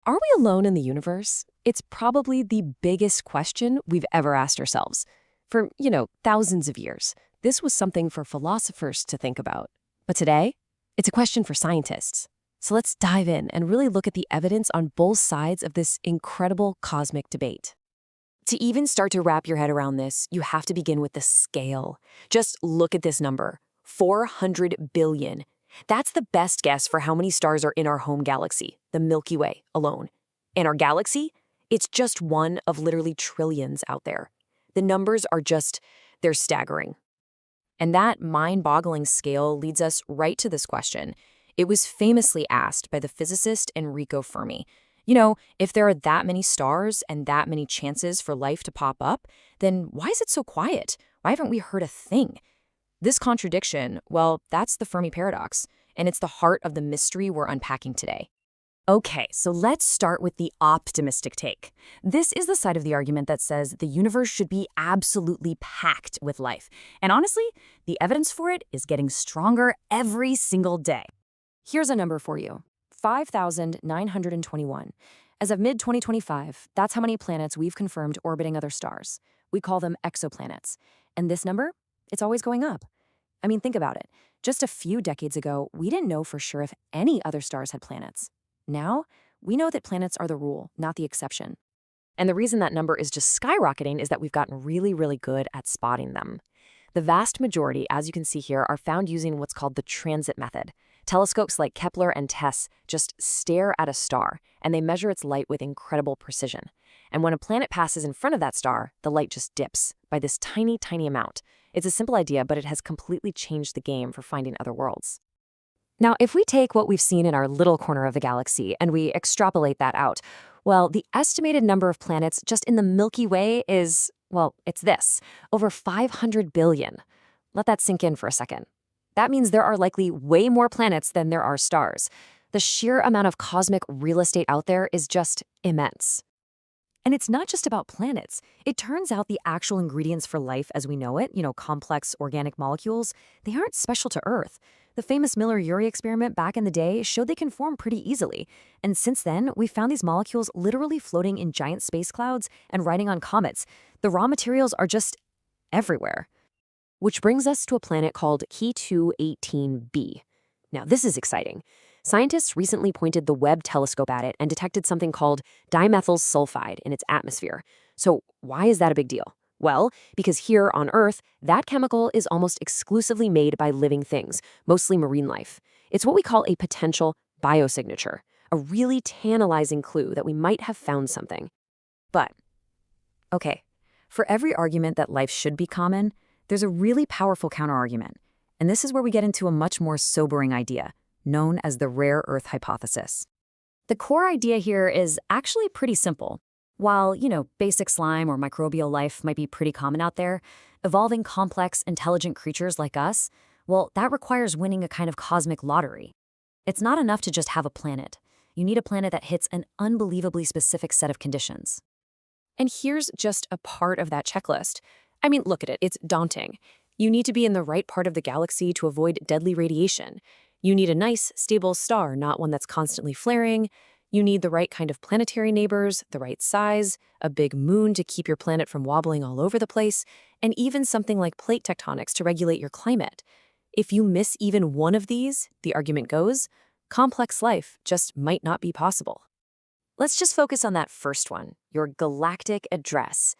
Are we alone in the universe? It's probably the biggest question we've ever asked ourselves. For, thousands of years, this was something for philosophers to think about. But today, it's a question for scientists. So let's dive in and really look at the evidence on both sides of this incredible cosmic debate. To even start to wrap your head around this, you have to begin with the scale. Just look at this number, 400 billion. That's the best guess for how many stars are in our home galaxy, the Milky Way, alone. And our galaxy? It's just one of literally trillions out there. The numbers are they're staggering. And that mind-boggling scale leads us right to this question. It was famously asked by the physicist Enrico Fermi. If there are that many stars and that many chances for life to pop up, then why is it so quiet? Why haven't we heard a thing? This contradiction, well, that's the Fermi paradox, and it's the heart of the mystery we're unpacking today. Okay, so let's start with the optimistic take. This is the side of the argument that says the universe should be absolutely packed with life. And honestly, the evidence for it is getting stronger every single day. Here's a number for you, 5,921. As of mid-2025, that's how many planets we've confirmed orbiting other stars. We call them exoplanets. And this number? It's always going up. I mean, think about it. Just a few decades ago, we didn't know for sure if any other stars had planets. Now, we know that planets are the rule, not the exception. And the reason that number is just skyrocketing is that we've gotten really, really good at spotting them. The vast majority, as you can see here, are found using what's called the transit method. Telescopes like Kepler and TESS just stare at a star, and they measure its light with incredible precision. And when a planet passes in front of that star, the light just dips by this tiny, tiny amount. It's a simple idea, but it has completely changed the game for finding other worlds. Now, if we take what we've seen in our little corner of the galaxy and we extrapolate that out, well, the estimated number of planets just in the Milky Way is, well, it's this, over 500 billion. Let that sink in for a second. That means there are likely way more planets than there are stars. The sheer amount of cosmic real estate out there is just immense. And it's not just about planets. It turns out the actual ingredients for life as we know it, complex organic molecules, they aren't special to Earth. The famous Miller-Urey experiment back in the day showed they can form pretty easily. And since then, we found these molecules literally floating in giant space clouds and riding on comets. The raw materials are just everywhere. Which brings us to a planet called K2-18b. Now, this is exciting. Scientists recently pointed the Webb telescope at it and detected something called dimethyl sulfide in its atmosphere. So why is that a big deal? Well, because here on Earth, that chemical is almost exclusively made by living things, mostly marine life. It's what we call a potential biosignature, a really tantalizing clue that we might have found something. But, okay, for every argument that life should be common, there's a really powerful counterargument. And this is where we get into a much more sobering idea, known as the rare earth hypothesis. The core idea here is actually pretty simple. While, basic slime or microbial life might be pretty common out there, evolving complex, intelligent creatures like us, well, that requires winning a kind of cosmic lottery. It's not enough to just have a planet. You need a planet that hits an unbelievably specific set of conditions. And here's just a part of that checklist. I mean, look at it, it's daunting. You need to be in the right part of the galaxy to avoid deadly radiation. You need a nice, stable star, not one that's constantly flaring. You need the right kind of planetary neighbors, the right size, a big moon to keep your planet from wobbling all over the place, and even something like plate tectonics to regulate your climate. If you miss even one of these, the argument goes, complex life just might not be possible. Let's just focus on that first one, your galactic address.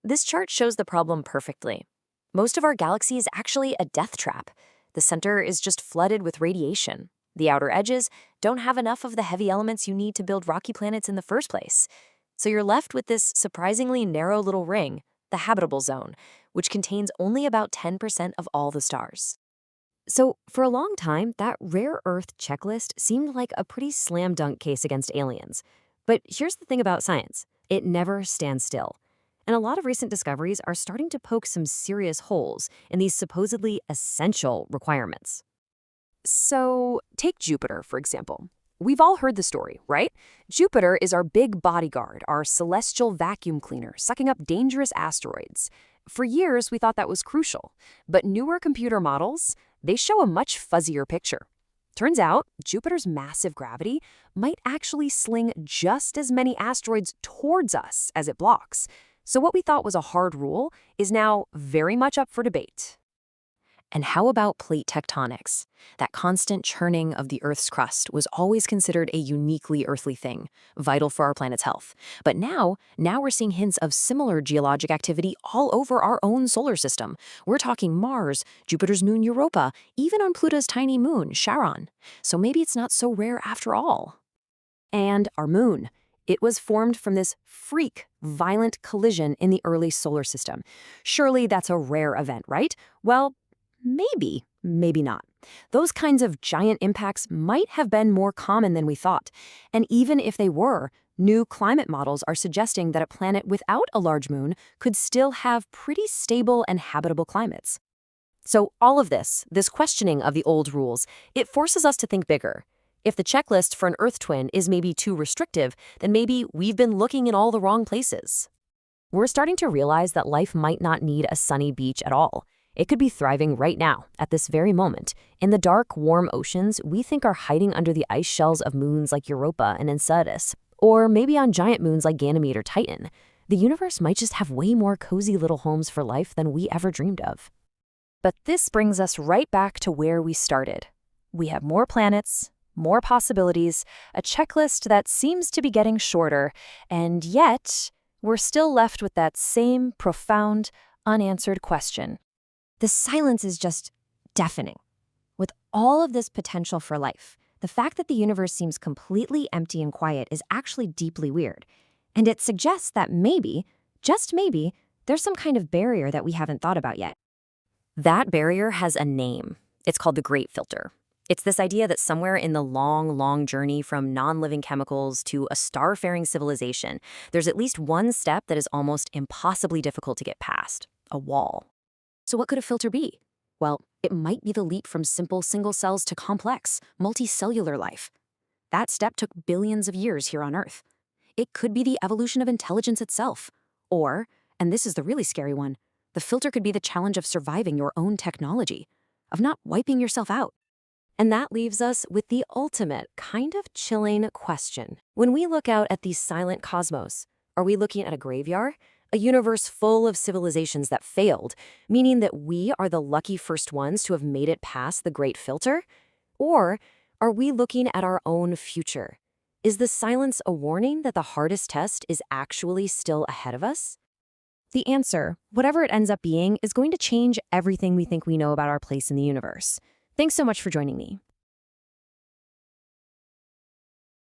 This chart shows the problem perfectly. Most of our galaxy is actually a death trap. The center is just flooded with radiation. The outer edges don't have enough of the heavy elements you need to build rocky planets in the first place. So you're left with this surprisingly narrow little ring, the habitable zone, which contains only about 10% of all the stars. So for a long time, that rare earth checklist seemed like a pretty slam dunk case against aliens. But here's the thing about science. It never stands still. And a lot of recent discoveries are starting to poke some serious holes in these supposedly essential requirements. So take Jupiter, for example. We've all heard the story, right? Jupiter is our big bodyguard, our celestial vacuum cleaner, sucking up dangerous asteroids. For years, we thought that was crucial. But newer computer models, they show a much fuzzier picture. Turns out, Jupiter's massive gravity might actually sling just as many asteroids towards us as it blocks. So what we thought was a hard rule is now very much up for debate. And how about plate tectonics? That constant churning of the Earth's crust was always considered a uniquely earthly thing, vital for our planet's health. But now we're seeing hints of similar geologic activity all over our own solar system. We're talking Mars, Jupiter's moon Europa, even on Pluto's tiny moon, Charon. So maybe it's not so rare after all. And our moon. It was formed from this freak, violent collision in the early solar system. Surely that's a rare event, right? Well, maybe, maybe not. Those kinds of giant impacts might have been more common than we thought. And even if they were, new climate models are suggesting that a planet without a large moon could still have pretty stable and habitable climates. So all of this questioning of the old rules, it forces us to think bigger. If the checklist for an Earth twin is maybe too restrictive, then maybe we've been looking in all the wrong places. We're starting to realize that life might not need a sunny beach at all. It could be thriving right now, at this very moment, in the dark, warm oceans we think are hiding under the ice shells of moons like Europa and Enceladus, or maybe on giant moons like Ganymede or Titan. The universe might just have way more cozy little homes for life than we ever dreamed of. But this brings us right back to where we started. We have more planets, more possibilities, a checklist that seems to be getting shorter, and yet we're still left with that same profound, unanswered question. The silence is just deafening. With all of this potential for life, the fact that the universe seems completely empty and quiet is actually deeply weird. And it suggests that maybe, just maybe, there's some kind of barrier that we haven't thought about yet. That barrier has a name. It's called the Great Filter. It's this idea that somewhere in the long, long journey from non-living chemicals to a star-faring civilization, there's at least one step that is almost impossibly difficult to get past: a wall. So what could a filter be? Well, it might be the leap from simple single cells to complex, multicellular life. That step took billions of years here on Earth. It could be the evolution of intelligence itself. Or, and this is the really scary one, the filter could be the challenge of surviving your own technology, of not wiping yourself out. And that leaves us with the ultimate, kind of chilling question. When we look out at the silent cosmos, are we looking at a graveyard? A universe full of civilizations that failed, meaning that we are the lucky first ones to have made it past the Great Filter? Or are we looking at our own future? Is the silence a warning that the hardest test is actually still ahead of us? The answer, whatever it ends up being, is going to change everything we think we know about our place in the universe. Thanks so much for joining me.